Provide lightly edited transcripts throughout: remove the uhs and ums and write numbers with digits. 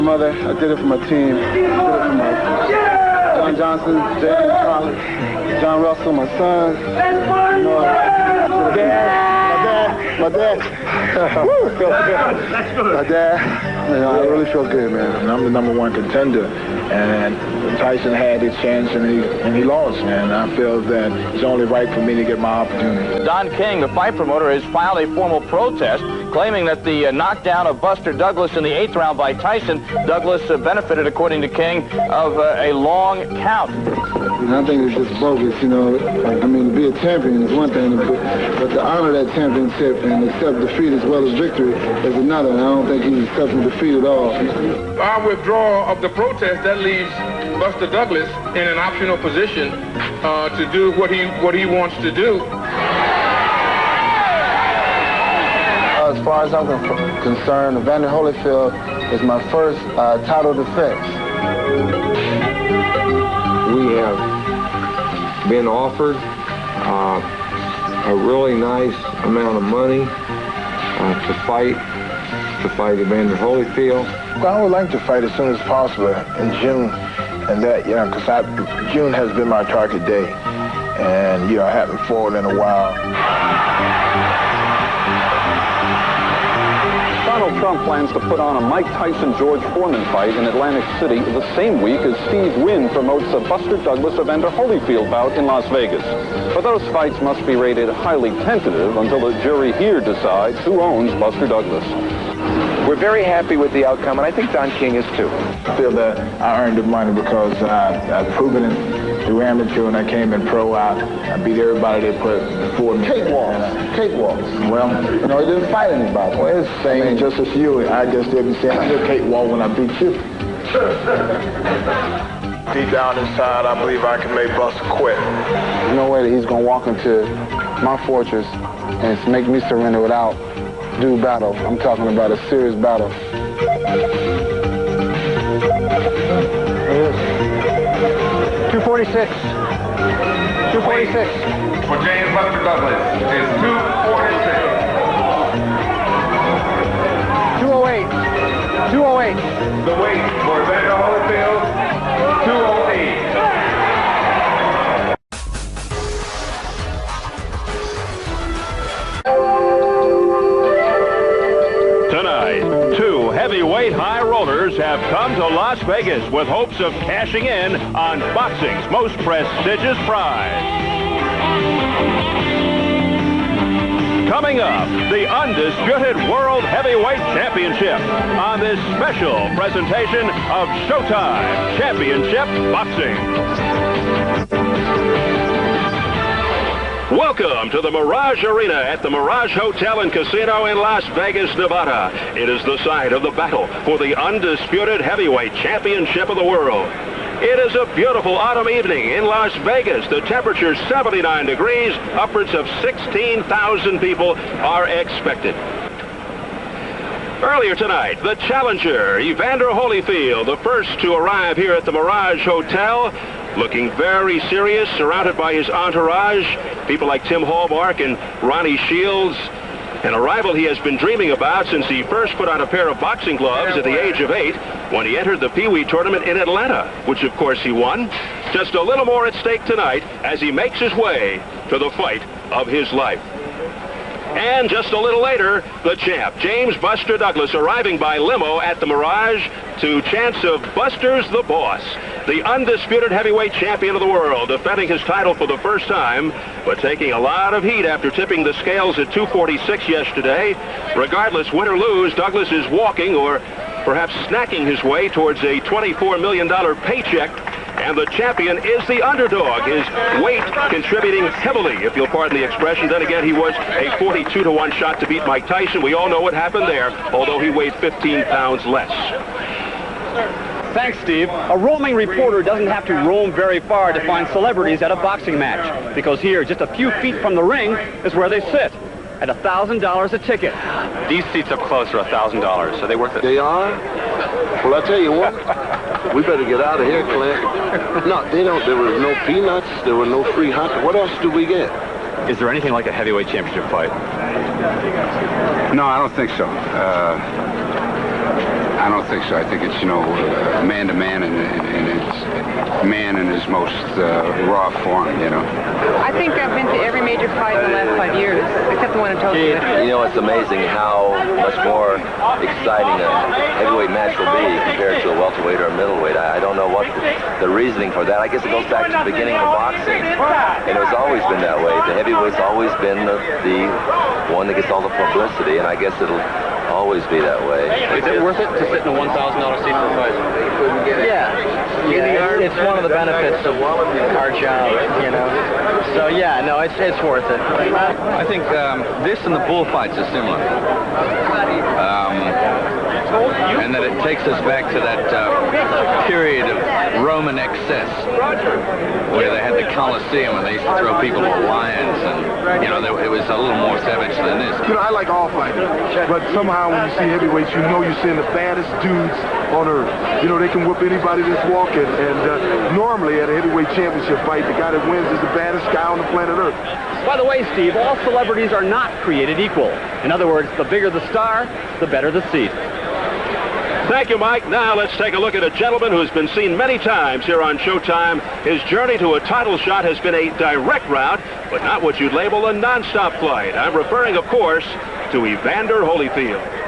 Mother, I did it for my team. I did it for my John Johnson, James Collins, John Russell, my son. You know, my dad. Woo, it feels good. My dad. You know, it really feels good, man. And I'm the #1 contender, and Tyson had his chance and he lost, and I feel that it's only right for me to get my opportunity. Don King, the fight promoter, has filed a formal protest claiming that the knockdown of Buster Douglas in the 8th round by Tyson, Douglas benefited, according to King, of a long count. And I think it's just bogus, you know. I mean, to be a champion is one thing, but to honor that championship and accept defeat as well as victory is another. And I don't think he's accepting defeat at all. Our withdrawal of the protest, that leaves Buster Douglas in an optional position to do what he wants to do. As far as I'm concerned, Evander Holyfield is my first title defense. We have been offered a really nice amount of money to fight Evander Holyfield. Well, I would like to fight as soon as possible in June, and that, you know, because June has been my target day, and, you know, I haven't fought in a while. Donald Trump plans to put on a Mike Tyson-George Foreman fight in Atlantic City the same week as Steve Wynn promotes a Buster Douglas-Evander Holyfield bout in Las Vegas. But those fights must be rated highly tentative until the jury here decides who owns Buster Douglas. We're very happy with the outcome, and I think Don King is too. I feel that I earned the money because I've proven it through amateur, and I came in pro. I beat everybody they put before me. Cakewalks. Well, You know, he didn't fight anybody. well, it's the same just as you. I just didn't say I did cakewalk when I beat you. Deep down inside, I believe I can make Buster quit. There's no way that he's going to walk into my fortress and make me surrender without due battle. I'm talking about a serious battle. 246. 246. For James Buster Douglas is 246. 208. 208. The weight for Evander Holyfield, 208. Tonight, two heavyweight high rollers have come to Las Vegas with hopes of cashing in on boxing's most prestigious prize. Coming up, the undisputed World Heavyweight Championship on this special presentation of Showtime Championship Boxing. Welcome to the Mirage Arena at the Mirage Hotel and Casino in Las Vegas, Nevada. It is the site of the battle for the undisputed heavyweight championship of the world. It is a beautiful autumn evening in Las Vegas. The temperature 79 degrees, upwards of 16,000 people are expected. Earlier tonight, the challenger, Evander Holyfield, the first to arrive here at the Mirage Hotel, looking very serious, surrounded by his entourage, people like Tim Hallmark and Ronnie Shields, an arrival he has been dreaming about since he first put on a pair of boxing gloves at the age of 8 when he entered the Pee Wee tournament in Atlanta, which of course he won. Just a little more at stake tonight as he makes his way to the fight of his life. And just a little later, the champ, James Buster Douglas, arriving by limo at the Mirage to chance of Buster's the Boss, the undisputed heavyweight champion of the world, defending his title for the first time, but taking a lot of heat after tipping the scales at 246 yesterday. Regardless, win or lose, Douglas is walking or perhaps snacking his way towards a $24 million paycheck. And the champion is the underdog, his weight contributing heavily, if you'll pardon the expression. Then again, he was a 42-to-1 shot to beat Mike Tyson. We all know what happened there, although he weighed 15 pounds less. Thanks, Steve. A roaming reporter doesn't have to roam very far to find celebrities at a boxing match, because here, just a few feet from the ring, is where they sit, at $1,000 a ticket. These seats up close are $1,000. Are they worth it? They are? Well, I tell you what, we better get out of here, Clint. No, they don't. There was no peanuts. There were no free hot. What else do we get? Is there anything like a heavyweight championship fight? No, I don't think so. I don't think so. I think it's, you know, man to man, and it's man in his most raw form, you know. I think I've been to every major fight in the last 5 years, except the one in Tokyo. You know, it's amazing how much more exciting a heavyweight match will be compared to a welterweight or a middleweight. I don't know what the reasoning for that. I guess it goes back to the beginning of boxing, and it's always been that way. The heavyweight's always been the one that gets all the publicity, and I guess it'll always be that way. Is it worth it to sit in a $1,000 seat for a fight? Yeah, it's one of the benefits of our job, you know. So yeah, no, it's worth it. I think this and the bullfights are similar. And that it takes us back to that period of Roman excess, where they had the Colosseum and they used to throw people to lions, and, you know, it was a little more savage than this. You know, I like all fighting, but somehow when you see heavyweights, you know you're seeing the baddest dudes on earth. You know, they can whoop anybody that's walking, and normally at a heavyweight championship fight, the guy that wins is the baddest guy on the planet Earth. By the way, Steve, all celebrities are not created equal. In other words, the bigger the star, the better the seat. Thank you, Mike. Now let's take a look at a gentleman who's been seen many times here on Showtime. His journey to a title shot has been a direct route, but not what you'd label a non-stop flight. I'm referring, of course, to Evander Holyfield.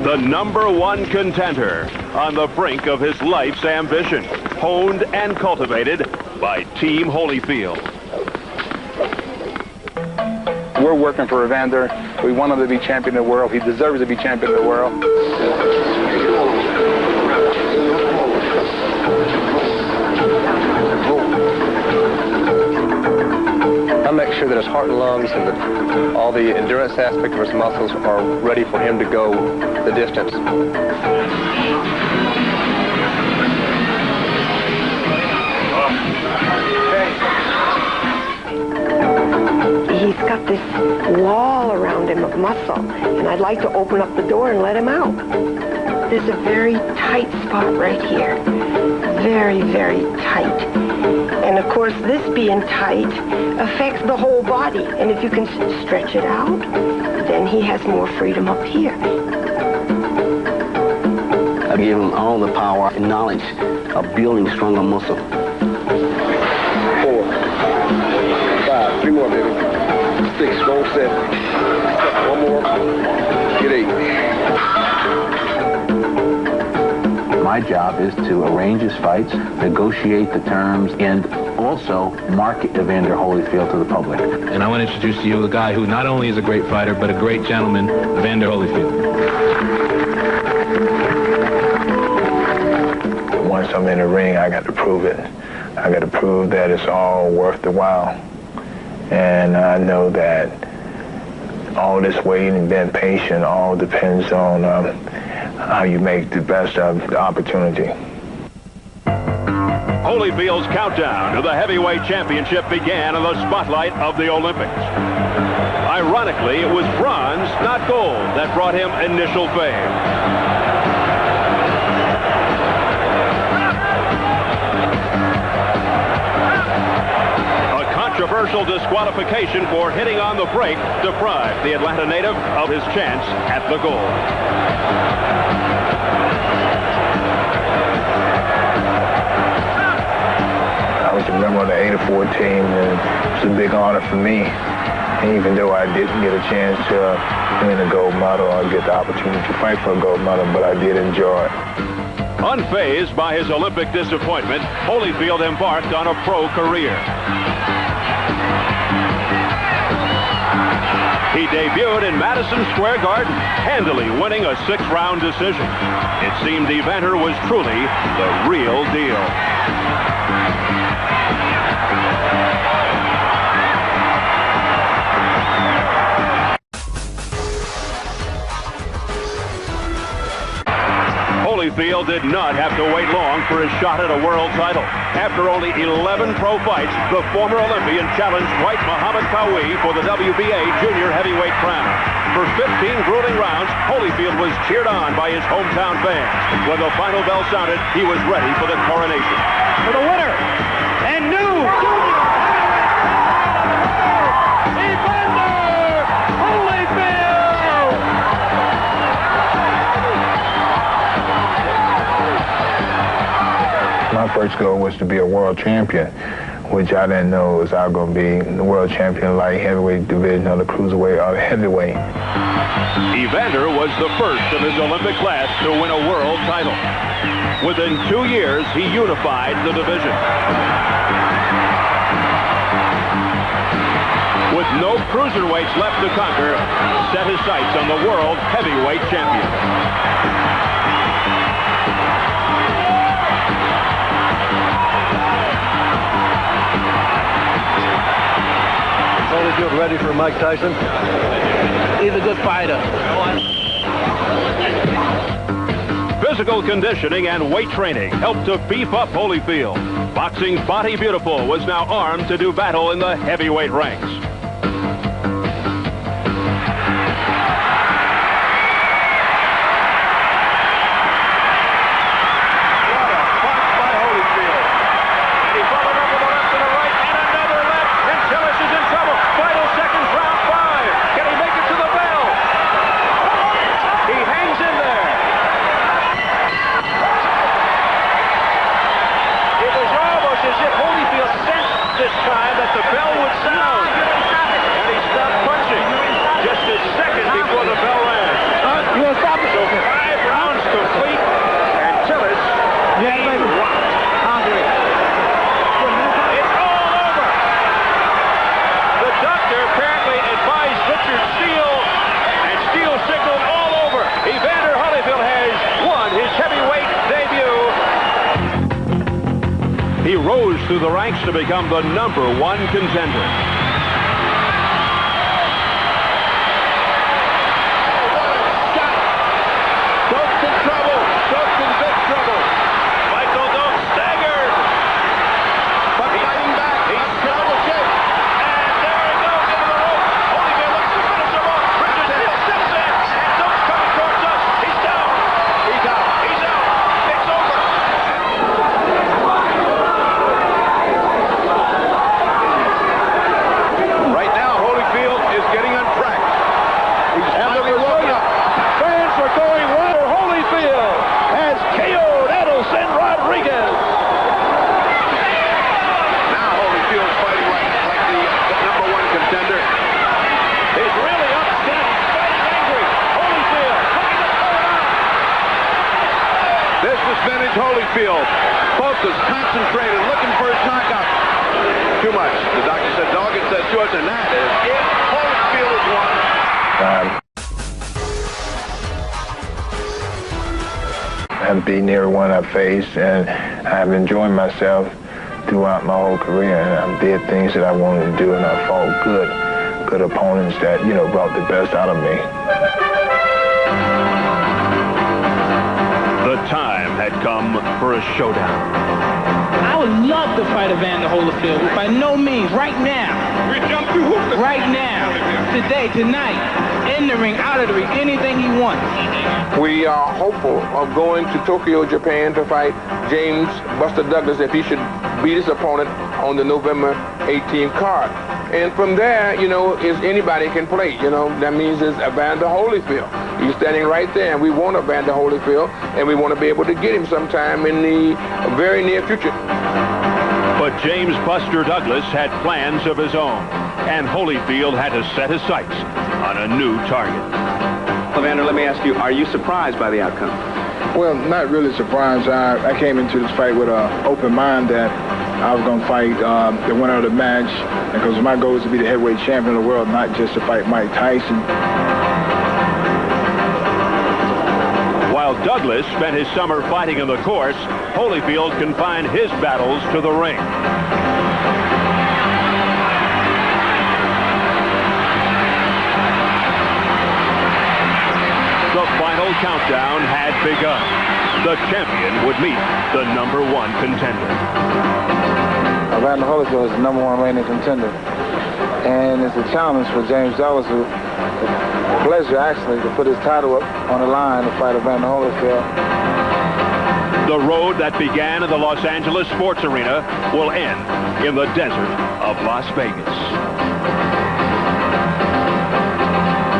The #1 contender on the brink of his life's ambition, honed and cultivated by Team Holyfield. We're working for Evander. We want him to be champion of the world. He deserves to be champion of the world. I'll make sure that his heart and lungs and all the endurance aspect of his muscles are ready for him to go the distance. He's got this wall around him of muscle, and I'd like to open up the door and let him out. There's a very tight spot right here. Very, very tight. And of course, this being tight affects the whole body. And if you can stretch it out, then he has more freedom up here. I gave him all the power and knowledge of building stronger muscle. 4, 5, 3 more, baby. 6, go 7. 1 more. Get 8. My job is to arrange his fights, negotiate the terms, and also market Evander Holyfield to the public. And I want to introduce to you a guy who not only is a great fighter, but a great gentleman, Evander Holyfield. Once I'm in the ring, I got to prove it. I got to prove that it's all worth the while. And I know that all this waiting and being patient all depends on how you make the best of the opportunity. Holyfield's countdown to the heavyweight championship began in the spotlight of the Olympics. Ironically, it was bronze, not gold, that brought him initial fame. A controversial disqualification for hitting on the brake deprived the Atlanta native of his chance at the gold. I was a member of the 84 team, and it was a big honor for me. And even though I didn't get a chance to win a gold medal or get the opportunity to fight for a gold medal, but I did enjoy it. Unfazed by his Olympic disappointment, Holyfield embarked on a pro career. He debuted in Madison Square Garden, handily winning a 6-round decision. It seemed Evander was truly the real deal. Holyfield did not have to wait long for his shot at a world title. After only 11 pro fights, the former Olympian challenged white Muhammad Kawi for the WBA junior heavyweight crown. For 15 grueling rounds, Holyfield was cheered on by his hometown fans. When the final bell sounded, he was ready for the coronation. For the winner, and new Evander Holyfield! My first goal was to be a world champion, which I didn't know was I was going to be the world champion light heavyweight division or the cruiserweight or the heavyweight. Evander was the first of his Olympic class to win a world title. Within 2 years, he unified the division. With no cruiserweights left to conquer, set his sights on the world heavyweight champion. Holyfield ready for Mike Tyson? He's a good fighter. Physical conditioning and weight training helped to beef up Holyfield. Boxing's Body Beautiful was now armed to do battle in the heavyweight ranks. He rose through the ranks to become the #1 contender. Stokes in trouble. Stokes in big trouble. Michael Stokes staggered. But fighting back. He's trouble shape. And there he goes into the rope. Holyfield looks to finish him off. Richard Steele steps in. And Stokes coming towards us. He's down. He's out. He's out. It's over. Right now, Holyfield is getting on track. He's finally woken up. Fans are going wild. Holyfield has KO'd Edelson Rodriguez. Now Holyfield's fighting like the #1 contender. He's really upset. He's fighting angry. Holyfield looking to throw it out. This is vintage Holyfield. Focused, concentrated, looking for his knockout. Too much. The doctor said, dog, it says too much, and that is it. Holyfield is won. I've beaten everyone I faced, and I've enjoyed myself throughout my whole career. And I did things that I wanted to do, and I fought good opponents that, you know, brought the best out of me. The time had come for a showdown. I would love to fight Evander Holyfield, but by no means, right now. Right now, today, tonight, in the ring, out of the ring, anything he wants. We are hopeful of going to Tokyo, Japan to fight James Buster Douglas if he should beat his opponent on the November 18th card. And from there, you know, is anybody can play. You know, that means it's Evander Holyfield. He's standing right there, and we want Evander Holyfield, and we want to be able to get him sometime in the very near future. But James Buster Douglas had plans of his own, and Holyfield had to set his sights on a new target. Evander, let me ask you, are you surprised by the outcome? Well, not really surprised. I came into this fight with an open mind that I was going to fight the winner of the match, because my goal is to be the heavyweight champion of the world, not just to fight Mike Tyson. While Douglas spent his summer fighting on the course, Holyfield confined his battles to the ring. The final countdown had begun. the champion would meet the #1 contender. Evander Holyfield is the #1 reigning contender. And it's a challenge for James Douglas, who a pleasure actually to put his title up on the line to fight Evander Holyfield. The road that began in the Los Angeles Sports Arena will end in the desert of Las Vegas.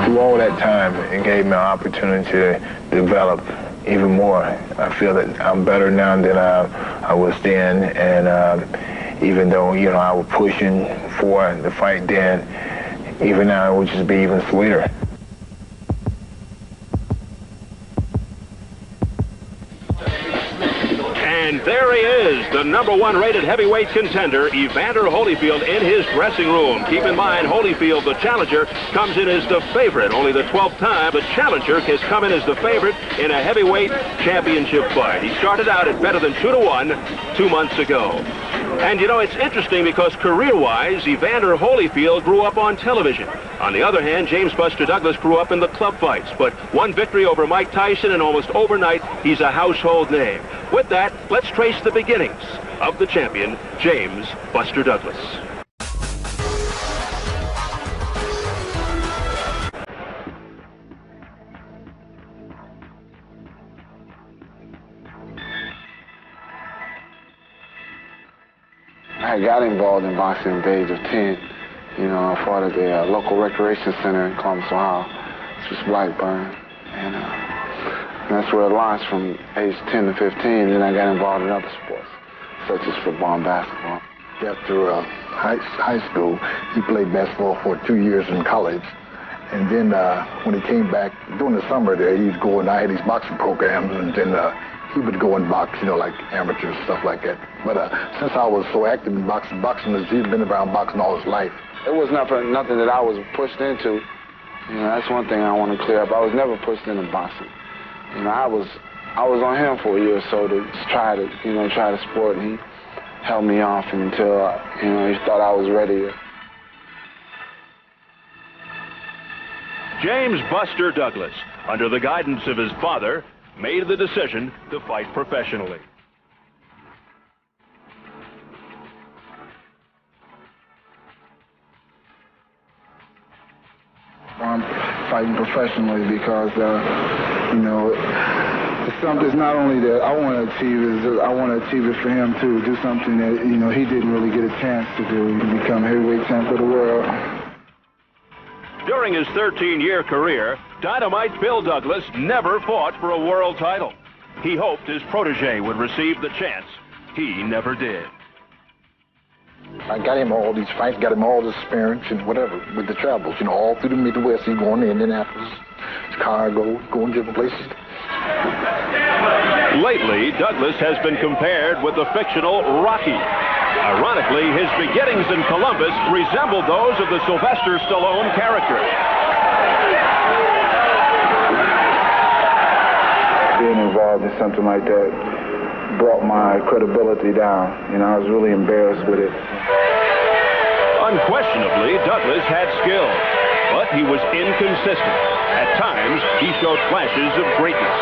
Through all that time, it gave me an opportunity to develop even more. I feel that I'm better now than I was then, and even though, you know, I was pushing for the fight then, even now it would just be even sweeter. And there he is, the #1 rated heavyweight contender, Evander Holyfield, in his dressing room. Keep in mind, Holyfield, the challenger, comes in as the favorite. Only the 12th time the challenger has come in as the favorite in a heavyweight championship fight. He started out at better than 2-1 2 months ago. And, you know, it's interesting because career-wise, Evander Holyfield grew up on television. On the other hand, James Buster Douglas grew up in the club fights. But one victory over Mike Tyson, and almost overnight, he's a household name. With that, let's trace the beginnings of the champion, James Buster Douglas. I got involved in boxing at the age of 10. You know, I fought at the local recreation center in Columbus, Ohio. This was Blackburn. And that's where I launched from age 10 to 15. Then I got involved in other sports, such as football and basketball. After high school, he played basketball for 2 years in college. And then when he came back, during the summer there, he'd go and I had these boxing programs, and then he would go and box, you know, like amateurs, stuff like that. But since I was so active in boxing, he's been around boxing all his life. It was nothing that I was pushed into. You know, that's one thing I want to clear up. I was never pushed into boxing. You know, I was on him for a year or so to try the sport, and he held me off until, you know, he thought I was ready. James Buster Douglas, under the guidance of his father, made the decision to fight professionally. I'm fighting professionally because, you know, it's something. It's not only that I want to achieve, is I want to achieve it for him too. Do something that, you know, he didn't really get a chance to do. Become heavyweight champ of the world. During his 13-year career, Dynamite Bill Douglas never fought for a world title. He hoped his protege would receive the chance. He never did. I got him all these fights, got him all the experience and whatever with the travels, you know, all through the Midwest. He's going to Indianapolis, Chicago, going different places. Lately, Douglas has been compared with the fictional Rocky. Ironically, his beginnings in Columbus resembled those of the Sylvester Stallone character. Being involved in something like that brought my credibility down. You know, I was really embarrassed with it. Unquestionably, Douglas had skill, but he was inconsistent. At times, he showed flashes of greatness.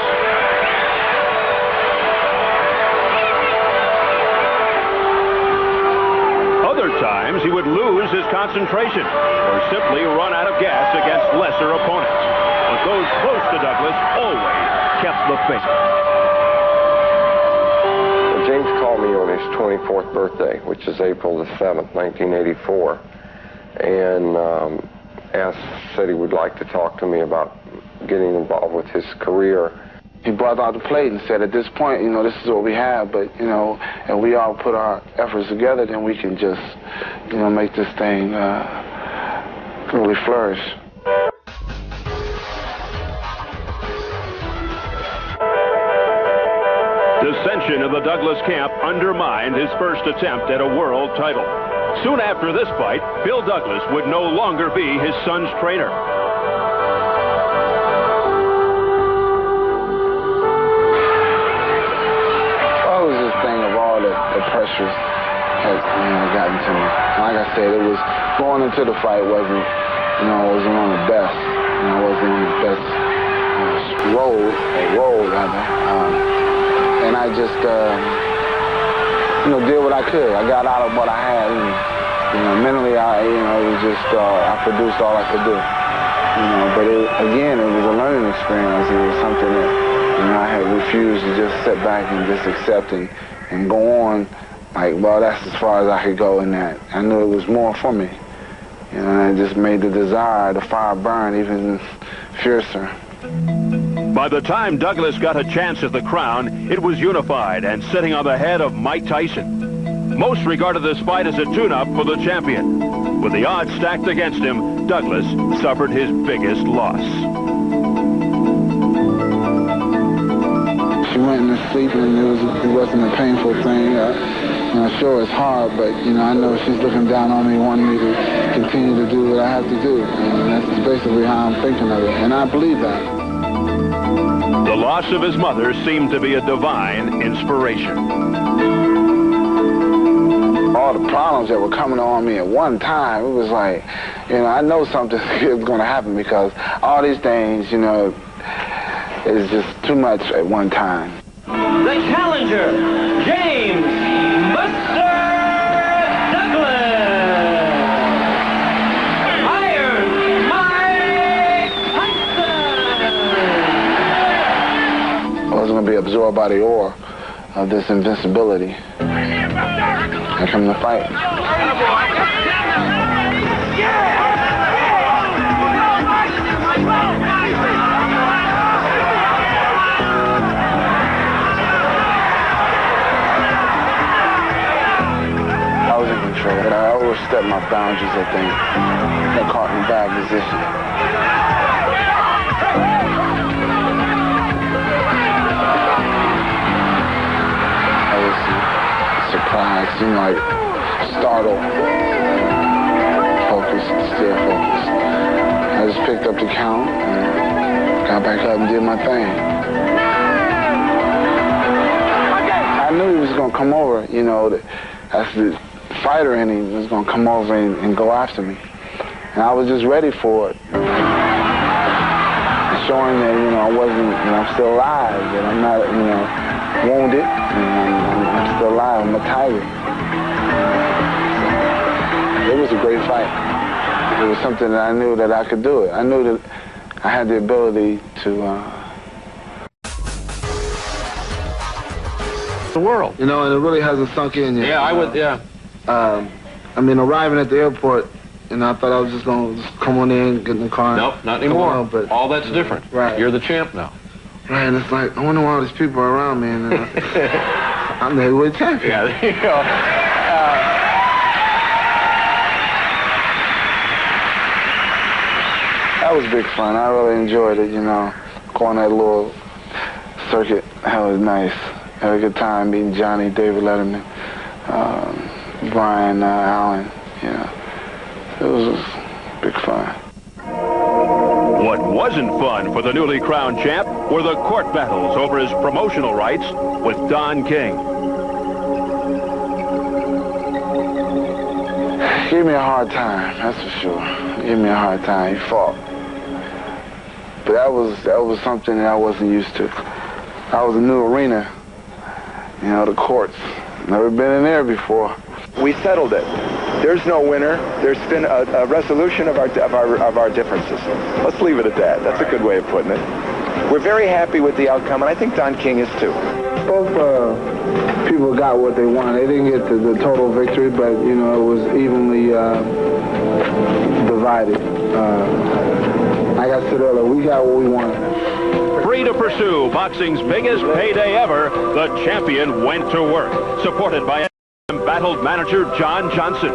Other times, he would lose his concentration or simply run out of gas against lesser opponents. But those close to Douglas always kept the faith. James called me on his 24th birthday, which is April the 7th, 1984, and said he would like to talk to me about getting involved with his career. He brought out the plate and said, at this point, you know, this is what we have, but, you know, if we all put our efforts together, then we can just, you know, make this thing really flourish. Dissension in the Douglas camp undermined his first attempt at a world title. Soon after this fight, Bill Douglas would no longer be his son's trainer. Well, it was this thing of all the pressures has, you know, gotten to me. Like I said, it was going into the fight wasn't on the best. You know, I wasn't on the best role rather. I just, did what I could. I got out of what I had, and mentally, it was just I produced all I could do. But again, it was a learning experience. It was something that I had refused to just sit back and just accept and go on. Like, well, that's as far as I could go in that. I knew it was more for me. And it just made the desire, the fire burn even fiercer. By the time Douglas got a chance at the crown, it was unified and sitting on the head of Mike Tyson. Most regarded this fight as a tune-up for the champion. With the odds stacked against him, Douglas suffered his biggest loss. She went into sleep, and it wasn't a painful thing. Sure, it's hard, but, I know she's looking down on me, wanting me to continue to do what I have to do. And that's basically how I'm thinking of it. And I believe that. The loss of his mother seemed to be a divine inspiration. All the problems that were coming on me at one time, it was like, I know something is going to happen because all these things, is just too much at one time. The challenger, James Бастер Дуглас. Iron Mike Tyson. I wasn't going to be absorbed by the aura of this invincibility. I come to fight. I was in control. I overstepped my boundaries, I think. I caught in a bad position. Surprised, like startled, focused, still focused. I just picked up the count and got back up and did my thing. I knew he was going to come over, as the fighter in him was going to come over and go after me. And I was just ready for it. Showing that, I wasn't, I'm still alive, that I'm not, wounded, and I'm still alive. I'm a tiger. It was a great fight. It was something that I knew that I could do it. I knew that I had the ability to... The world. And it really hasn't sunk in yet. Yeah, I would, yeah. Arriving at the airport, I thought I was just going to come on in, get in the car. Nope, not anymore. But all that's different. Right. You're the champ now. Right, and it's like, I wonder why all these people are around me, and I'm the heavyweight champion. Yeah, there you go. That was big fun. I really enjoyed it, going that little circuit. That was nice. Had a good time meeting Johnny, David Letterman, Brian Allen, It was big fun. What wasn't fun for the newly crowned champ were the court battles over his promotional rights with Don King. He gave me a hard time, that's for sure. He gave me a hard time. He fought. But that was something that I wasn't used to. That was a new arena, the courts. Never been in there before. We settled it. There's no winner. There's been a resolution of our differences. Let's leave it at that. That's a good way of putting it. We're very happy with the outcome, and I think Don King is too. Both people got what they wanted. They didn't get the total victory, but it was evenly divided. Like I said earlier, we got what we wanted. Free to pursue boxing's biggest payday ever, the champion went to work, supported by embattled manager John Johnson,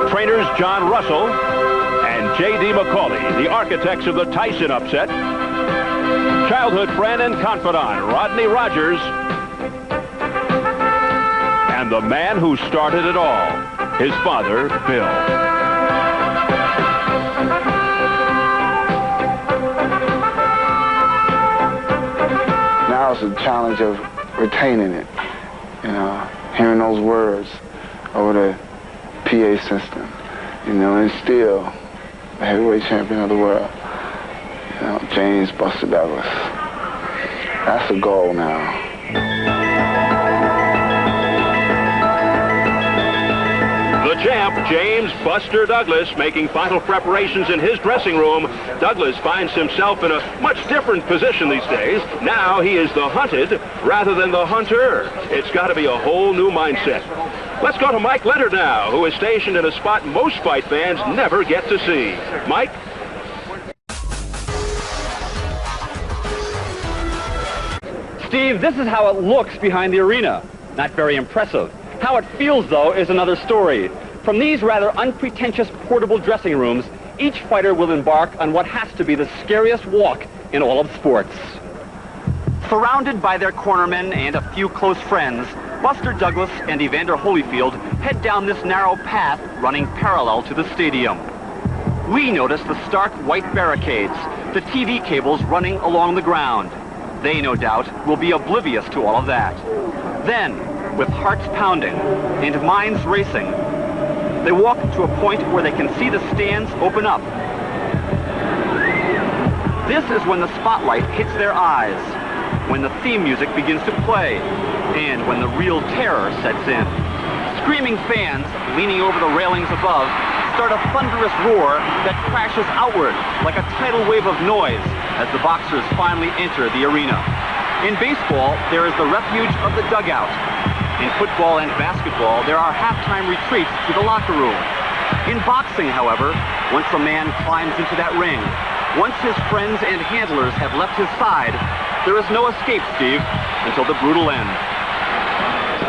trainers John Russell, and J.D. McCauley, the architects of the Tyson upset, childhood friend and confidant Rodney Rogers, and the man who started it all, his father, Bill. Now it's a challenge of retaining it, hearing those words over the PA system, and still the heavyweight champion of the world, James Бастер Дуглас. That's a goal now. champ, James Buster Douglas, making final preparations in his dressing room. Douglas finds himself in a much different position these days. Now he is the hunted rather than the hunter. It's got to be a whole new mindset. Let's go to Mike Leonard now, who is stationed in a spot most fight fans never get to see. Mike? Steve, this is how it looks behind the arena. Not very impressive. How it feels, though, is another story. From these rather unpretentious portable dressing rooms, each fighter will embark on what has to be the scariest walk in all of sports. Surrounded by their cornermen and a few close friends, Buster Douglas and Evander Holyfield head down this narrow path running parallel to the stadium. We notice the stark white barricades, the TV cables running along the ground. They, no doubt, will be oblivious to all of that. Then, with hearts pounding and minds racing, they walk to a point where they can see the stands open up. This is when the spotlight hits their eyes, when the theme music begins to play, and when the real terror sets in. Screaming fans, leaning over the railings above, start a thunderous roar that crashes outward like a tidal wave of noise as the boxers finally enter the arena. In baseball, there is the refuge of the dugout. In football and basketball, there are halftime retreats to the locker room. In boxing, however, once a man climbs into that ring, once his friends and handlers have left his side, there is no escape, Steve, until the brutal end.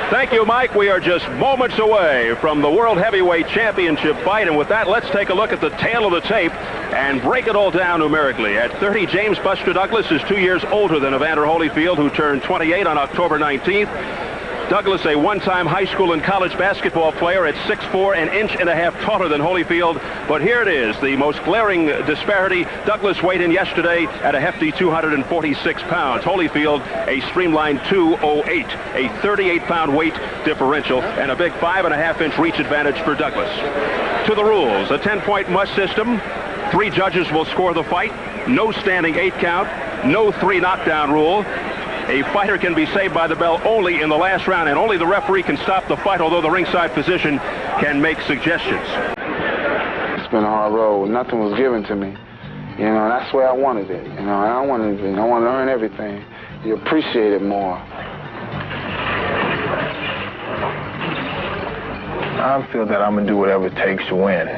Thank you, Mike. We are just moments away from the World Heavyweight Championship fight, and with that, let's take a look at the tail of the tape and break it all down numerically. At 30, James Buster Douglas is 2 years older than Evander Holyfield, who turned 28 on October 19th. Douglas, a one-time high school and college basketball player at 6'4", an inch and a half taller than Holyfield. But here it is, the most glaring disparity. Douglas weighed in yesterday at a hefty 246 pounds. Holyfield, a streamlined 208, a 38-pound weight differential, and a big 5.5-inch reach advantage for Douglas. To the rules, a 10-point must system. 3 judges will score the fight. No standing 8 count. No 3 knockdown rule. A fighter can be saved by the bell only in the last round, and only the referee can stop the fight, although the ringside physician can make suggestions. It's been a hard road. Nothing was given to me. You know, that's the way I wanted it. You know, I wanted to earn everything. You appreciate it more. I feel that I'm going to do whatever it takes to win.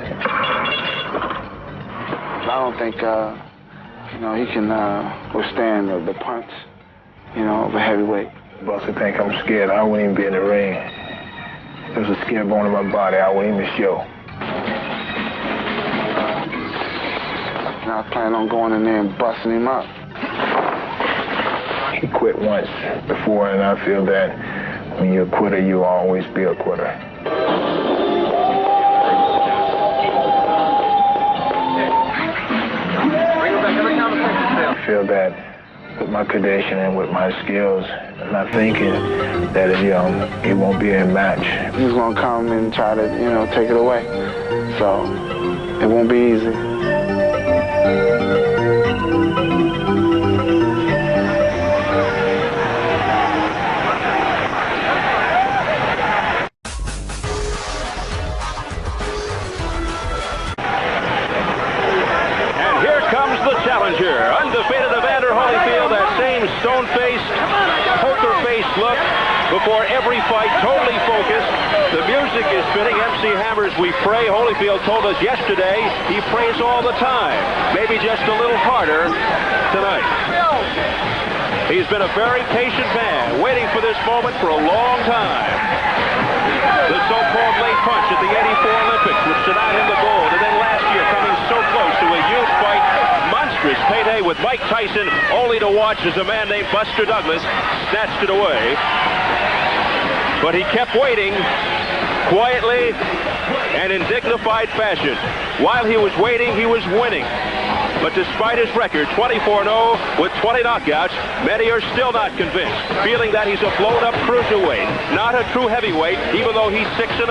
I don't think, you know, he can withstand the punch, you know, of a heavyweight. Buster think I'm scared. I wouldn't even be in the ring. There's a skin bone in my body. I wouldn't even show. Now I plan on going in there and busting him up. He quit once before, and I feel that when you're a quitter, you'll always be a quitter. I feel that with my condition and with my skills, I'm not thinking that it won't be a match. He's gonna come and try to, you know, take it away. So it won't be easy. Undefeated Evander Holyfield, that same stone-faced, poker-faced look before every fight, totally focused. The music is fitting. MC Hammer's We Pray. Holyfield told us yesterday he prays all the time. Maybe just a little harder tonight. He's been a very patient man, waiting for this moment for a long time. The so-called late punch at the '84 Olympics, which denied him the gold, and then last year coming so close to a huge fight. Monstrous payday with Mike Tyson, only to watch as a man named Buster Douglas snatched it away. But he kept waiting quietly and in dignified fashion. While he was waiting, he was winning. But despite his record, 24-0 with 20 knockouts, many are still not convinced, feeling that he's a blown-up cruiserweight, not a true heavyweight, even though he's 6-0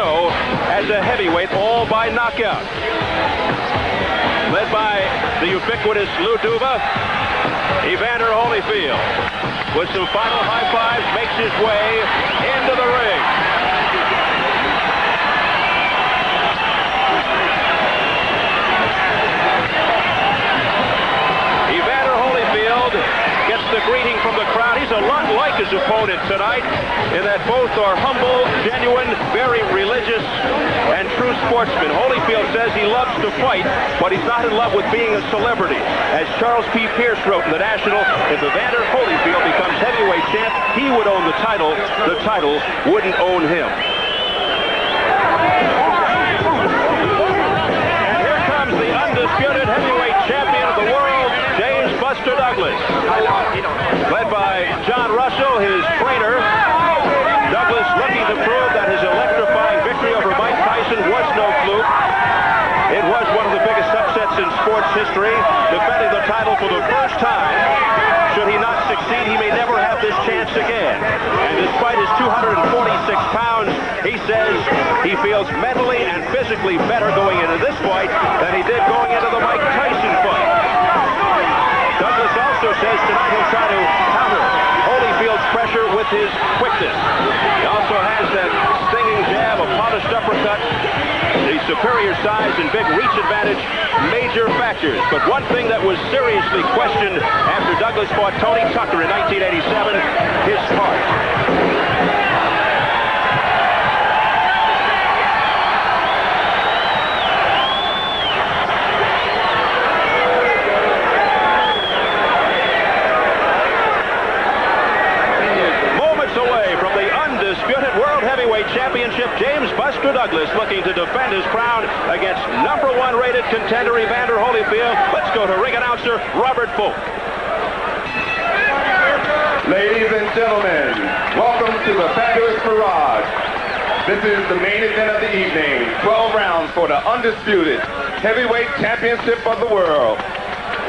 as a heavyweight, all by knockout. Led by the ubiquitous Lou Duva, Evander Holyfield, with some final high fives, makes his way into the ring. greeting from the crowd. He's a lot like his opponent tonight in that both are humble, genuine, very religious, and true sportsmen. Holyfield says he loves to fight, but he's not in love with being a celebrity. As Charles P. Pierce wrote in the National, if Evander Holyfield becomes heavyweight champ, he would own the title. The title wouldn't own him. And here comes the undisputed heavyweight champion of the world, James Buster Douglas. Led by John Russell, his trainer. Douglas looking to prove that his electrifying victory over Mike Tyson was no fluke. It was one of the biggest upsets in sports history, defending the title for the first time. Should he not succeed, he may never have this chance again. And despite his 246 pounds, he says he feels mentally and physically better going into this fight than he did going into the Mike Tyson fight. Douglas also says tonight he'll try to counter Holyfield's pressure with his quickness. He also has that stinging jab, a polished uppercut, the superior size and big reach advantage, major factors. But one thing that was seriously questioned after Douglas fought Tony Tucker in 1987, his heart. World Heavyweight Championship, James Buster Douglas looking to defend his crown against #1 rated contender Evander Holyfield. Let's go to ring announcer Robert Folk. Ladies and gentlemen, welcome to the fabulous Mirage. This is the main event of the evening. 12 rounds for the undisputed heavyweight championship of the world.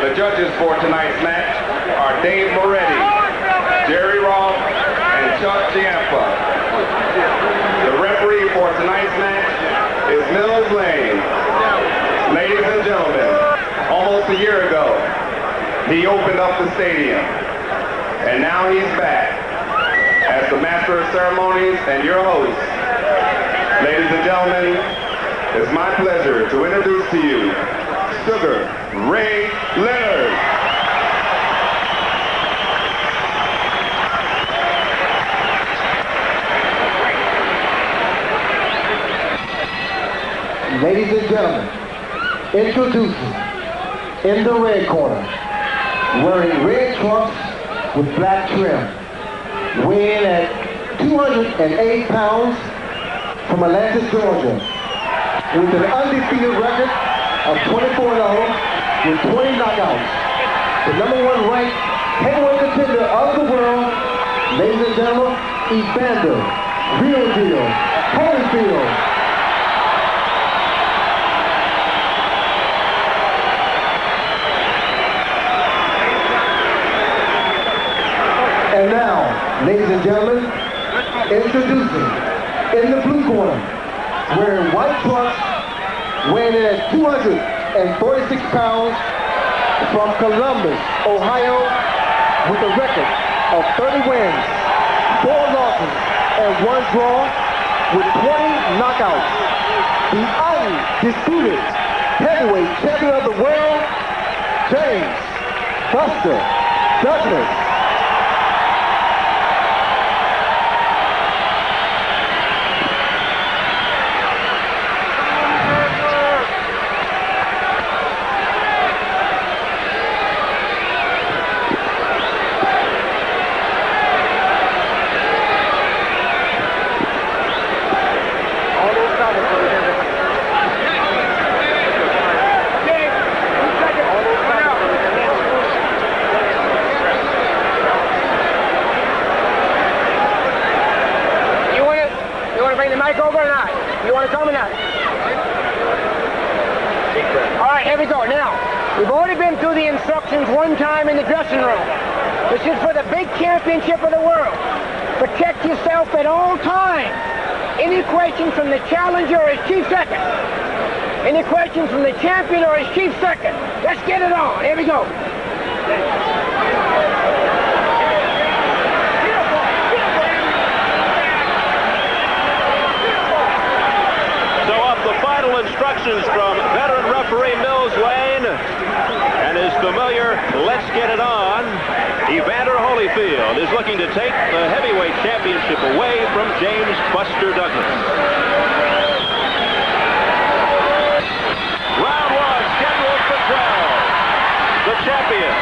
The judges for tonight's match are Dave Moretti, Jerry Roth, and Chuck Giampa. The referee for tonight's match is Mills Lейн. Ladies and gentlemen, almost a year ago, he opened up the stadium. And now he's back as the master of ceremonies and your host. Ladies and gentlemen, it's my pleasure to introduce to you Sugar Ray Leonard. Ladies and gentlemen, introducing in the red corner, wearing red trunks with black trim, weighing at 208 pounds from Atlanta, Georgia, with an undefeated record of 24-0 with 20 knockouts. The #1 ranked heavyweight contender of the world, ladies and gentlemen, Evander Real Deal Holyfield. And now, ladies and gentlemen, introducing in the blue corner, wearing white trunks, weighing in at 246 pounds, from Columbus, Ohio, with a record of 30 wins, 4 losses, and 1 draw, with 20 knockouts. The undisputed heavyweight champion of the world, James Buster Douglas. One time in the dressing room. This is for the big championship of the world. Protect yourself at all times. Any questions from the challenger or his chief second? Any questions from the champion or his chief second? Let's get it on. Here we go. So up the final instructions from veteran referee Mills Lейн. And his familiar, let's get it on, Evander Holyfield. Holyfield is looking to take the heavyweight championship away from James Buster Douglas. Round 1, scheduled for 12. The champion,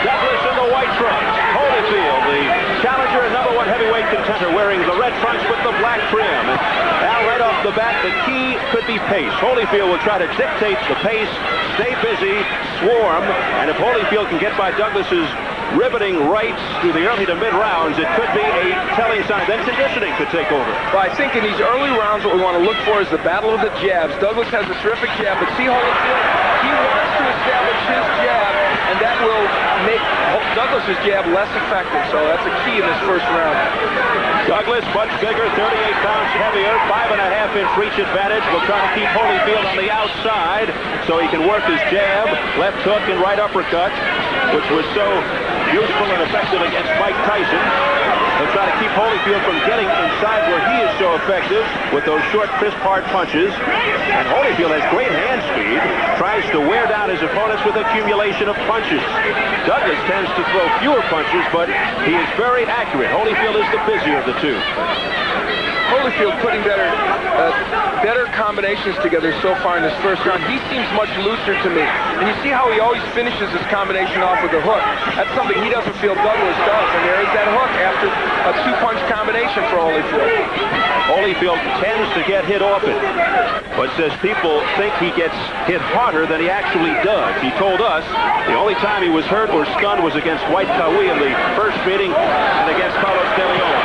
Douglas in the white trunks. Holyfield, the challenger and #1 heavyweight contender, wearing the red trunks with the black trim. And now right off the bat, the key could be pace. Holyfield will try to dictate the pace, stay busy, swarm, and if Holyfield can get by Douglas's riveting rights through the early to mid rounds, it could be a telling sign. Then conditioning could take over. Well, I think in these early rounds, what we want to look for is the battle of the jabs. Douglas has a terrific jab, but see Holyfield, he wants to establish his jab, and that will make Douglas's jab less effective. So that's a key in this first round. Douglas, much bigger, 38 pounds heavier, 5.5-inch reach advantage. Will try to keep Holyfield on the outside so he can work his jab, left hook, and right uppercut, which was so useful and effective against Mike Tyson. He'll try to keep Holyfield from getting inside where he is so effective with those short, crisp, hard punches. And Holyfield has great hand speed, tries to wear down his opponents with accumulation of punches. Douglas tends to throw fewer punches, but he is very accurate. Holyfield is the busier of the two. Holyfield putting better combinations together so far in this first round. He seems much looser to me. And you see how he always finishes his combination off with a hook. That's something he doesn't feel Douglas does. And there is that hook after a two-punch combination for Holyfield. Holyfield tends to get hit often, but says people think he gets hit harder than he actually does. He told us the only time he was hurt or stunned was against White Kawi in the first meeting and against Carlos De Leon.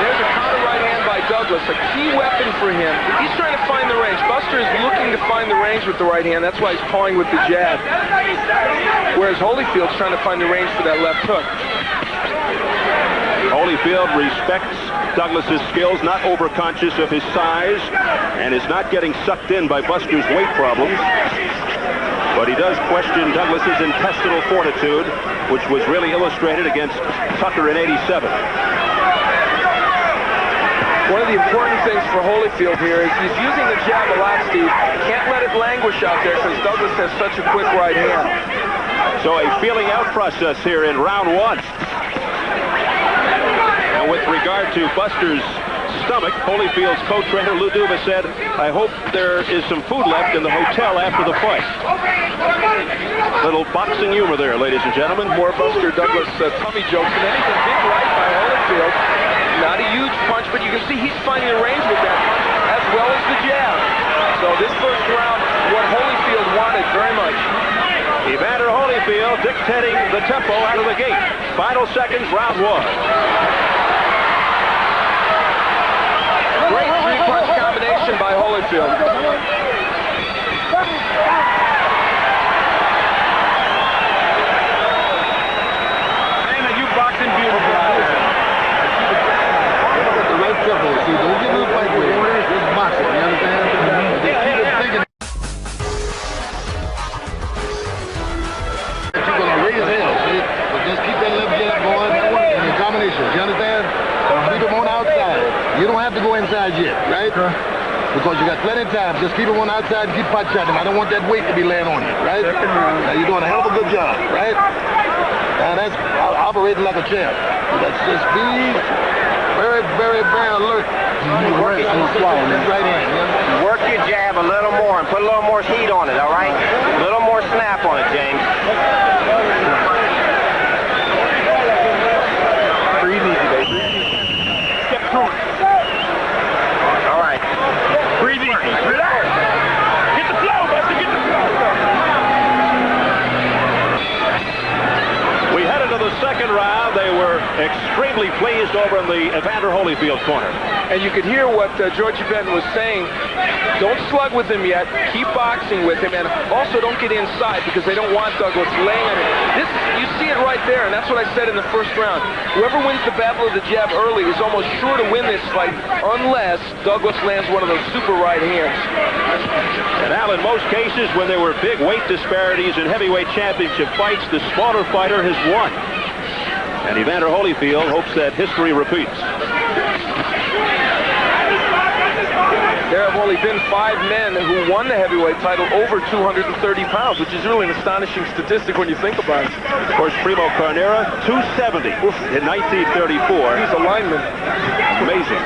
There's a counter right hand by Douglas, a key weapon for him. He's trying to find the range. Buster is looking to find the range with the right hand. That's why he's pawing with the jab. Whereas Holyfield's trying to find the range for that left hook. Holyfield respects Douglas's skills, not overconscious of his size, and is not getting sucked in by Buster's weight problems. But he does question Douglas's intestinal fortitude, which was really illustrated against Tucker in '87. One of the important things for Holyfield here is he's using the jab a lot, Steve. Can't let it languish out there because Douglas has such a quick right hand. So a feeling out process here in round 1. And with regard to Buster's stomach, Holyfield's co-trainer Lou Duva said, "I hope there is some food left in the hotel after the fight." Little boxing humor there, ladies and gentlemen. More Buster Douglas tummy jokes, and then he's a big right by Holyfield. Not a huge punch, but you can see he's finding the range with that punch as well as the jab. So this first round, what Holyfield wanted very much. Evander Holyfield dictating the tempo out of the gate. Final seconds, round 1. Great three-punch combination by Holyfield. Man, you boxing beautiful out there. The right tempo. See, don't get no fight with it. Just box it, you understand? You're going to raise hell, see? But just keep that left jab going and the combinations, you understand? Keep them on outside. You don't have to go inside yet, right? Because you got plenty of time. Just keep them on outside and keep pot shotting. I don't want that weight to be laying on you, right? Now, you're doing a hell of a good job, right? And that's operating like a champ. That's just be very, very, very alert. Work your jab a little more and put a little more heat on it, all right? A little more snap on it, James. Breathe easy, baby. Step through it. All right. Breathe easy. Relax. Get the flow, Buster. Get the flow. We head into the second round. They were extremely pleased over in the Evander Holyfield corner. And you could hear what Georgie Benton was saying. Don't slug with him yet. Keep boxing with him. And also don't get inside because they don't want Douglas laying on it. You see it right there, and that's what I said in the first round. Whoever wins the battle of the jab early is almost sure to win this fight unless Douglas lands one of those super right hands. And Al, in most cases, when there were big weight disparities in heavyweight championship fights, the smaller fighter has won. And Evander Holyfield hopes that history repeats. There have only been 5 men who won the heavyweight title over 230 pounds, which is really an astonishing statistic when you think about it. Of course, Primo Carnera, 270 in 1934. He's a lineman. Amazing.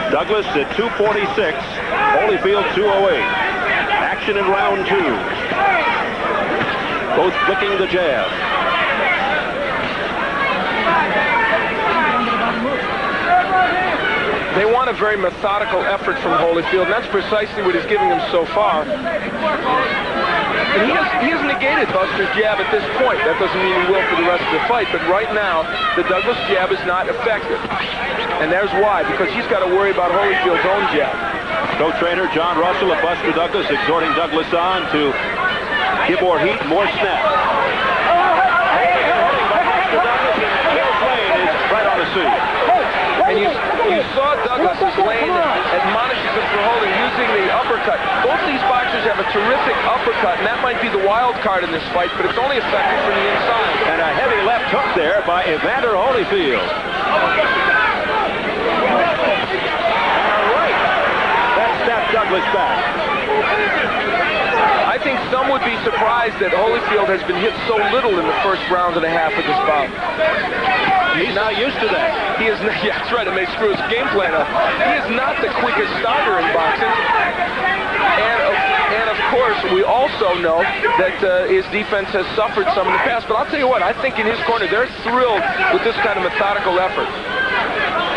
Douglas at 246, Holyfield 208. Action in round 2. Both flicking the jab. They want a very methodical effort from Holyfield, and that's precisely what he's giving him so far. And he has negated Buster's jab at this point. That doesn't mean he will for the rest of the fight, but right now, the Douglas jab is not effective. And there's why, because he's got to worry about Holyfield's own jab. Co-trainer John Russell of Buster Douglas exhorting Douglas on to give more heat, more snap. Mills Lейн is right on the scene. And you saw Douglas as Lane admonishes him for holding, using the uppercut. Both these boxers have a terrific uppercut, and that might be the wild card in this fight, but it's only effective from the inside. And a heavy left hook there by Evander Holyfield. All right. That snapped Douglas back. I think some would be surprised that Holyfield has been hit so little in the first round and a half of this bout. He's not used to that. He is not, yeah, that's right, it may screw his game plan up. He is not the quickest starter in boxing. And of course, we also know that his defense has suffered some in the past. But I'll tell you what, I think in his corner, they're thrilled with this kind of methodical effort.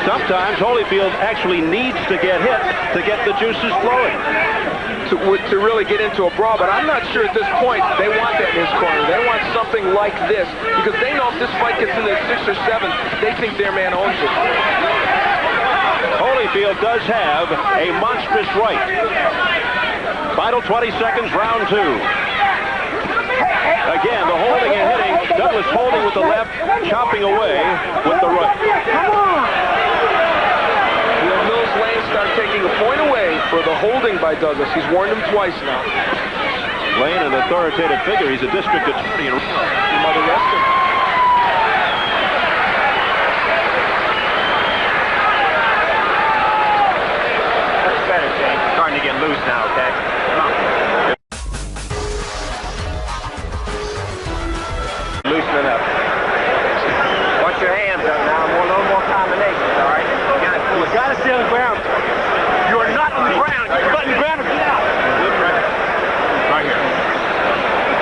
Sometimes Holyfield actually needs to get hit to get the juices flowing. To really get into a brawl, but I'm not sure at this point they want that in his corner. They want something like this, because they know if this fight gets into 6 or 7, they think their man owns it. Holyfield does have a monstrous right. Final 20 seconds, round 2. Again, the holding and hitting. Douglas holding with the left, chopping away with the right. Come on! Mills Lейн start taking a point away for the holding by Douglas. He's warned him twice now. Lейn, an authoritative figure. He's a district attorney in Reno. He might arrest him. That's better, James. Starting to get loose now, okay? Come on. Loosening up. Watch your hands up now. A little more combinations, all right? You got to stay on the ground. You are not on the ground. You're not on the ground. Get out. Right here.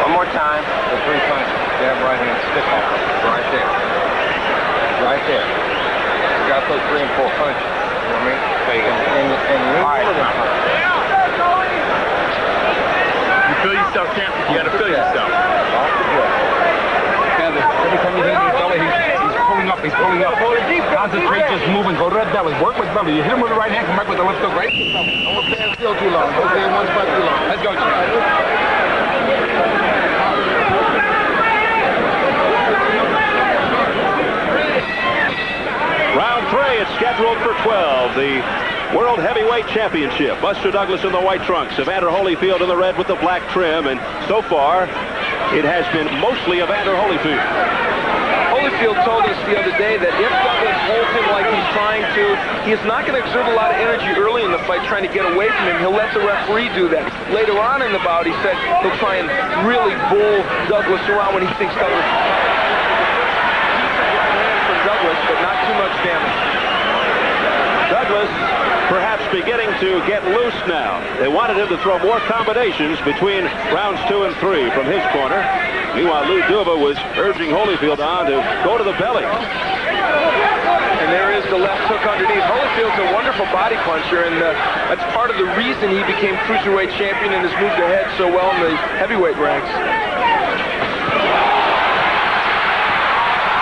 One more time. The 3 punches. Jab, right hand, stiff off. Right there. Right there. You got those 3 and 4 punches. You know what I mean? And all right. You feel yourself, champ. You got to feel yourself. Every time you hit him in the belly, he's pulling up. He's pulling up. Concentrate, just moving. Go to that belly. Work with belly. You hit him with the right hand, come back with the left hook, right? Don't stand still too long. Don't stay in one spot too long. Let's go, champ. Round 3 is scheduled for 12. The World Heavyweight Championship. Buster Douglas in the white trunks. Evander Holyfield in the red with the black trim. And so far, it has been mostly Evander Holyfield. Holyfield told us the other day that if Douglas holds him like he's trying to, he is not going to exert a lot of energy early in the fight trying to get away from him. He'll let the referee do that. Later on in the bout, he said he'll try and really bull Douglas around when he thinks Douglas from Douglas, but not too much damage. Douglas perhaps beginning to get loose now. They wanted him to throw more combinations between rounds 2 and 3 from his corner. Meanwhile, Lou Duva was urging Holyfield on to go to the belly. And there is the left hook underneath. Holyfield's a wonderful body puncher, and that's part of the reason he became cruiserweight champion and has moved ahead so well in the heavyweight ranks.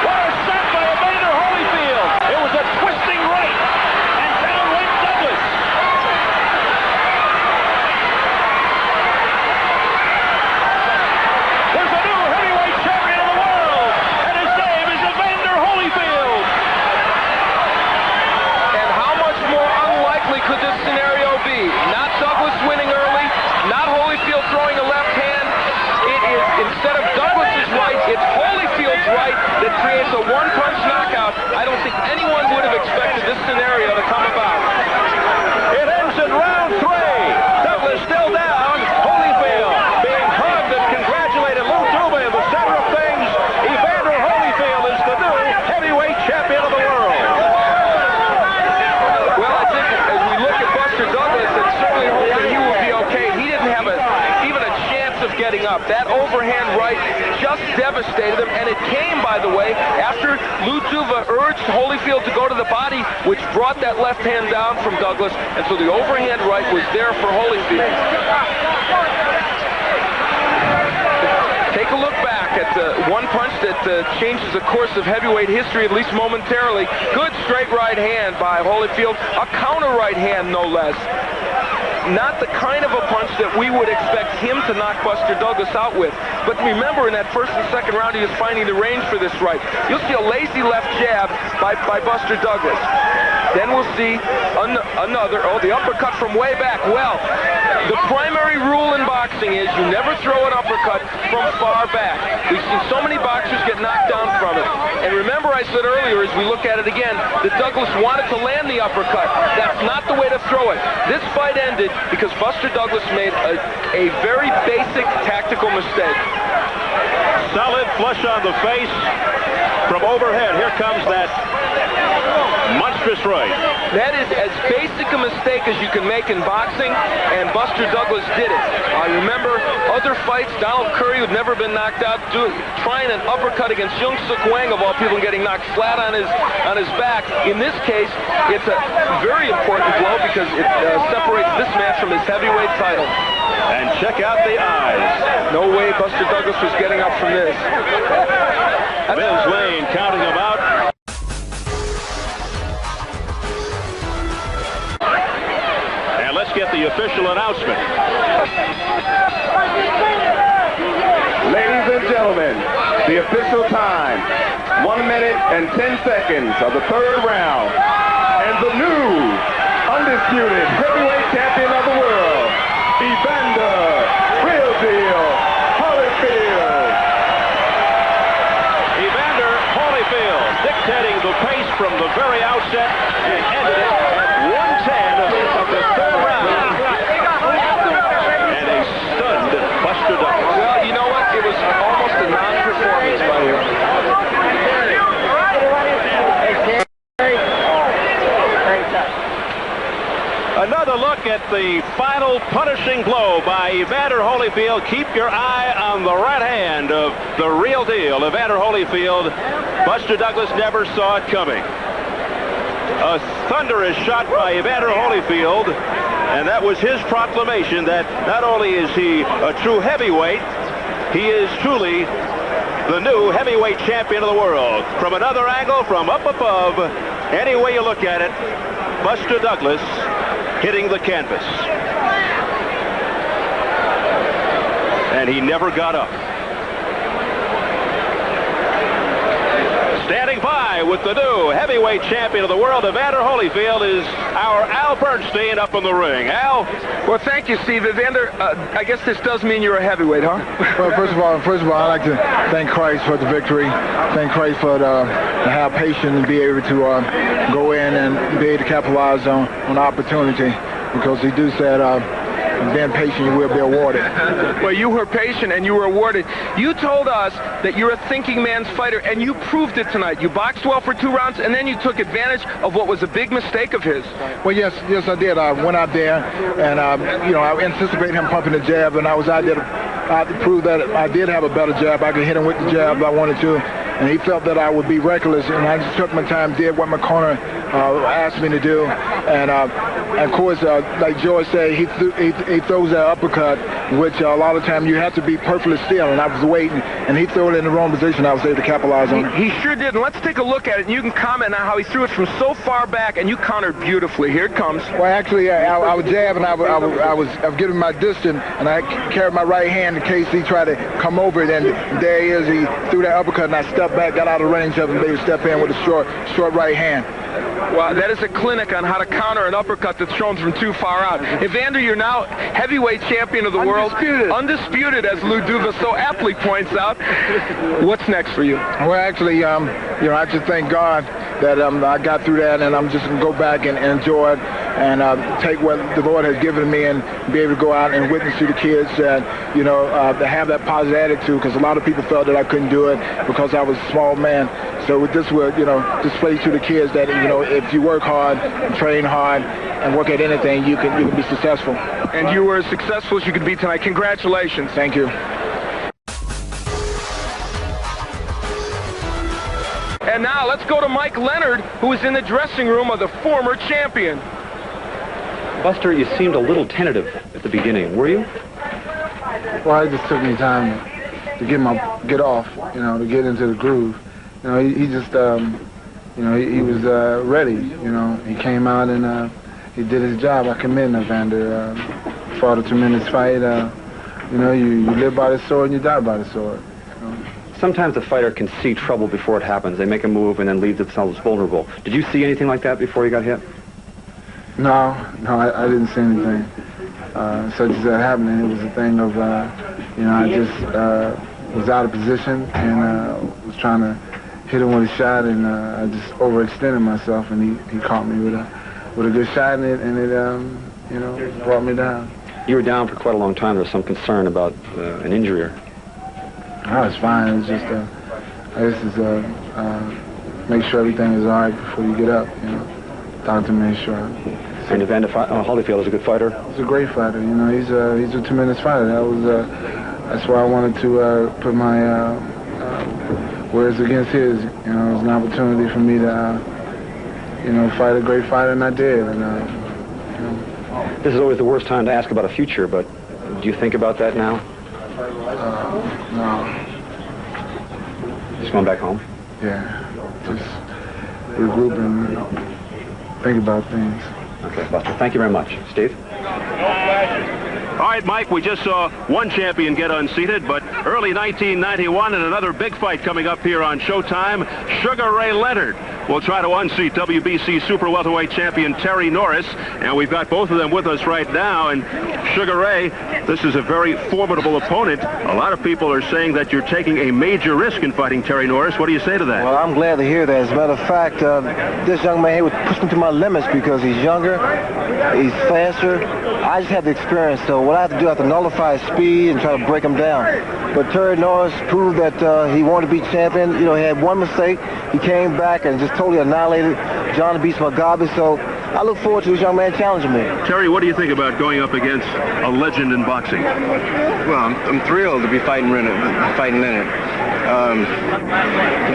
What a shot by Evander Holyfield! It was a twisting right, and down went Douglas. There's a new heavyweight champion of the world, and his name is Evander Holyfield. And how much more unlikely could this scenario be? Not Douglas winning early, not Holyfield throwing a left hand. It is, instead of Douglas's right, it's Holyfield's right that creates a one-punch knockout. I don't think anyone would have expected this scenario to come about. It ends in round overhand right just devastated him, and it came, by the way, after Lutuva urged Holyfield to go to the body, which brought that left hand down from Douglas, and so the overhand right was there for Holyfield. Take a look back at one punch that changes the course of heavyweight history, at least momentarily. Good straight right hand by Holyfield, a counter right hand, no less. Not the kind of a punch that we would expect him to knock Buster Douglas out with. But remember, in that first and second round, he was finding the range for this right. You'll see a lazy left jab by Buster Douglas. Then we'll see another, the uppercut from way back. Well, the primary rule in boxing is you never throw an uppercut from far back. We've seen so many boxers get knocked down from it. And remember I said earlier, as we look at it again, that Douglas wanted to land the uppercut. That's not the way to throw it. This fight ended because Buster Douglas made a very basic tactical mistake. Solid flush on the face from overhead. Here comes that monstrous right. That is as basic a mistake as you can make in boxing, and Buster Douglas did it. I remember other fights, Donald Curry, who'd never been knocked out, trying an uppercut against Jung Suk Wang, of all people, and getting knocked flat on his back. In this case, it's a very important blow because it separates this man from his heavyweight title. And check out the eyes. No way Buster Douglas was getting up from this. Mills Lane counting him out. And let's get the official announcement. Ladies and gentlemen, the official time, 1 minute and 10 seconds of the third round. And the new, undisputed heavyweight champion of the world, Evander Holyfield. Evander Holyfield dictating the pace from the very outset and ended it at 110 of the third round. And a stunned Buster Douglas. Well, you know what? It was almost a non-performance by him. Another look at the final punishing blow by Evander Holyfield. Keep your eye on the right hand of the real deal, Evander Holyfield. Buster Douglas never saw it coming. A thunderous shot by Evander Holyfield, and that was his proclamation that not only is he a true heavyweight, he is truly the new heavyweight champion of the world. From another angle, from up above, any way you look at it, Buster Douglas hitting the canvas. And he never got up. Standing by with the new heavyweight champion of the world, Evander Holyfield, is our Al Bernstein up in the ring. Al? Well, thank you, Steve. Evander, I guess this does mean you're a heavyweight, huh? Well, first of all, I'd like to thank Christ for the victory. Thank Christ for to have patience and be able to go in and be able to capitalize on the opportunity, because he do said, being patient, you will be awarded. Well, you were patient and you were awarded. You told us that you're a thinking man's fighter, and you proved it tonight. You boxed well for 2 rounds, and then you took advantage of what was a big mistake of his. Well, yes, I did. I went out there, and I anticipated him pumping the jab, and I was out there to prove that I did have a better jab. I could hit him with the jab if I wanted to, and he felt that I would be reckless, and I just took my time, did what my corner asked me to do, and of course, like George said, he throws that uppercut, which a lot of times you have to be perfectly still, and I was waiting, and he threw it in the wrong position. I was able to capitalize on it. He sure did, and let's take a look at it, and you can comment on how he threw it from so far back, and you countered beautifully. Here it comes. Well, actually, I was jabbing, I was giving my distance, and I carried my right hand in case he tried to come over it, and there he is. He threw that uppercut, and I stepped back, got out of range of him, maybe step in with a short right hand. Well, that is a clinic on how to counter an uppercut that's thrown from too far out. Evander, you're now heavyweight champion of the world. Undisputed, as Lou Duva so aptly points out. What's next for you? Well, actually, I just thank God that I got through that, and I'm just going to go back and enjoy it and take what the Lord has given me and be able to go out and witness to the kids that, to have that positive attitude, because a lot of people felt that I couldn't do it because I was a small man. So with this will, display to the kids that, if you work hard, train hard, and work at anything, you can be successful. And you were as successful as you could be tonight. Congratulations. Thank you. And now let's go to Mike Leonard, who is in the dressing room of the former champion. Buster, you seemed a little tentative at the beginning. Were you? Well, it just took me time to get off, you know, to get into the groove. You know, he just, you know, he was ready. You know, he came out and he did his job. I commend Evander. Fought a tremendous fight. You know, you live by the sword and you die by the sword. You know? Sometimes a fighter can see trouble before it happens. They make a move and then leave themselves vulnerable. Did you see anything like that before you got hit? No, I didn't see anything such as that happening. It was a thing of, you know, I just was out of position and was trying to hit him with a shot, and I just overextended myself, and he caught me with a good shot, and it you know, brought me down. You were down for quite a long time. There was some concern about an injury. Oh, it's fine. It's just, I guess make sure everything is all right before you get up, you know. Doctor made sure. And Evander Holyfield is a good fighter? He's a great fighter. You know, he's a tremendous fighter. That's why I wanted to put my words against his. You know, it was an opportunity for me to, you know, fight a great fighter, and I did. And, you know. This is always the worst time to ask about a future, but do you think about that now? No. Just going back home? Yeah. Just regroup and think about things. Okay, Buster. Thank you very much. Steve? All right, Mike, we just saw one champion get unseated, but early 1991 and another big fight coming up here on Showtime. Sugar Ray Leonard will try to unseat WBC super welterweight champion Terry Norris, and we've got both of them with us right now. And Sugar Ray, this is a very formidable opponent. A lot of people are saying that you're taking a major risk in fighting Terry Norris. What do you say to that? Well, I'm glad to hear that. As a matter of fact, this young man here would push me to my limits because he's younger, he's faster. I just have the experience, so what I have to do, I have to nullify his speed and try to break him down. But Terry Norris proved that he wanted to be champion. You know, he had one mistake. He came back and just totally annihilated John Beast Mugabe. So I look forward to this young man challenging me. Terry, what do you think about going up against a legend in boxing? Well, I'm thrilled to be fighting Leonard.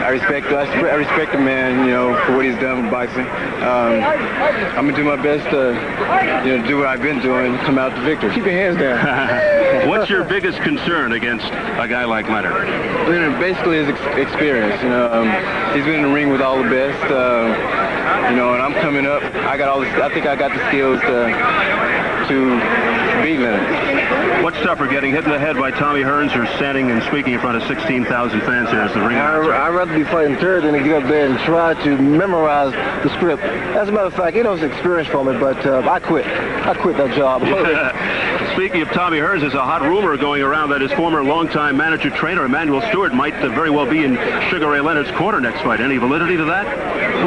I respect the man, you know, for what he's done with boxing. I'm gonna do my best to, you know, do what I've been doing, come out the victor. Keep your hands down. What's your biggest concern against a guy like Leonard? Leonard, basically his experience. You know, he's been in the ring with all the best. You know, and I'm coming up. I think I got the skills to beat Leonard. What's tougher, getting hit in the head by Tommy Hearns or standing and speaking in front of 16,000 fans here as the ring? I'd rather be fighting Terry than to get up there and try to memorize the script. As a matter of fact, you know, it's experience for me, but I quit. I quit that job. Speaking of Tommy Hearns, there's a hot rumor going around that his former longtime manager trainer, Emmanuel Stewart, might very well be in Sugar Ray Leonard's corner next fight. Any validity to that?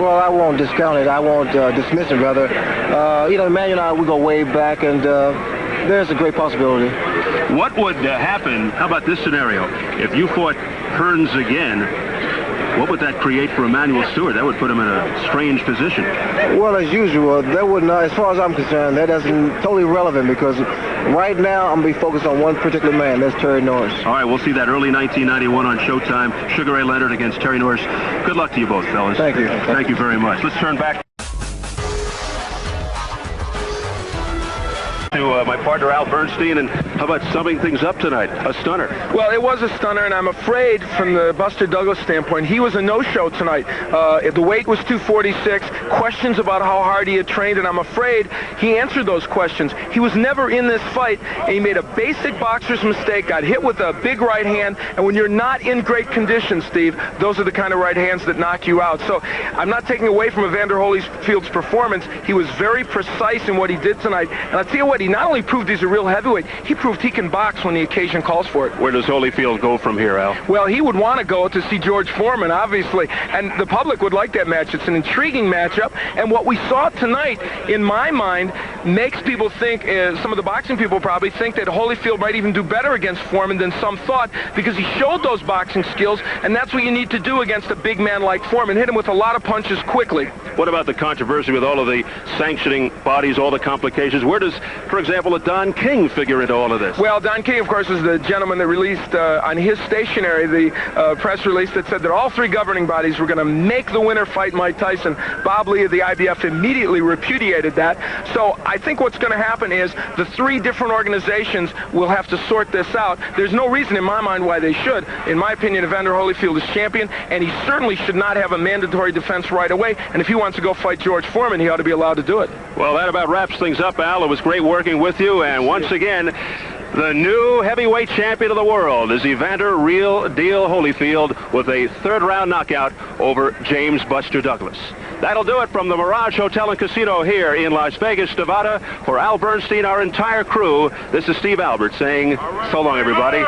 Well, I won't discount it. I won't dismiss it, rather. You know, Emmanuel and I, we go way back, and there's a great possibility. What would happen, how about this scenario, if you fought Hearns again? What would that create for Emmanuel Stewart? That would put him in a strange position. Well, as usual, that wouldn't, as far as I'm concerned, that isn't totally relevant because right now I'm going to be focused on one particular man. That's Terry Norris. All right, we'll see that early 1991 on Showtime. Sugar Ray Leonard against Terry Norris. Good luck to you both, fellas. Thank you. Thank you very much. Let's turn back to my partner Al Bernstein, and how about summing things up tonight? A stunner. Well, it was a stunner, and I'm afraid from the Buster Douglas standpoint, he was a no-show tonight. The weight was 246, questions about how hard he had trained, and I'm afraid he answered those questions. He was never in this fight, and he made a basic boxer's mistake, got hit with a big right hand, and when you're not in great condition, Steve, those are the kind of right hands that knock you out. So I'm not taking away from Evander Holyfield's performance. He was very precise in what he did tonight, and I'll tell you what, he not only proved he's a real heavyweight, he proved he can box when the occasion calls for it. Where does Holyfield go from here, Al? Well, he would want to go to see George Foreman, obviously, and the public would like that match. It's an intriguing matchup, and what we saw tonight, in my mind, makes people think, some of the boxing people probably think that Holyfield might even do better against Foreman than some thought, because he showed those boxing skills, and that's what you need to do against a big man like Foreman. Hit him with a lot of punches quickly. What about the controversy with all of the sanctioning bodies, all the complications? Where does, for example, a Don King figure into all of this? Well, Don King, of course, is the gentleman that released on his stationery the press release that said that all three governing bodies were going to make the winner fight Mike Tyson. Bob Lee of the IBF immediately repudiated that. So I think what's going to happen is the three different organizations will have to sort this out. There's no reason in my mind why they should. In my opinion, Evander Holyfield is champion, and he certainly should not have a mandatory defense right away. And if he wants to go fight George Foreman, he ought to be allowed to do it. Well, that about wraps things up, Al. It was great working with you, and once again, the new heavyweight champion of the world is Evander Real Deal Holyfield with a third-round knockout over James Buster Douglas. That'll do it from the Mirage Hotel and Casino here in Las Vegas, Nevada. For Al Bernstein, our entire crew, this is Steve Albert saying so long, everybody.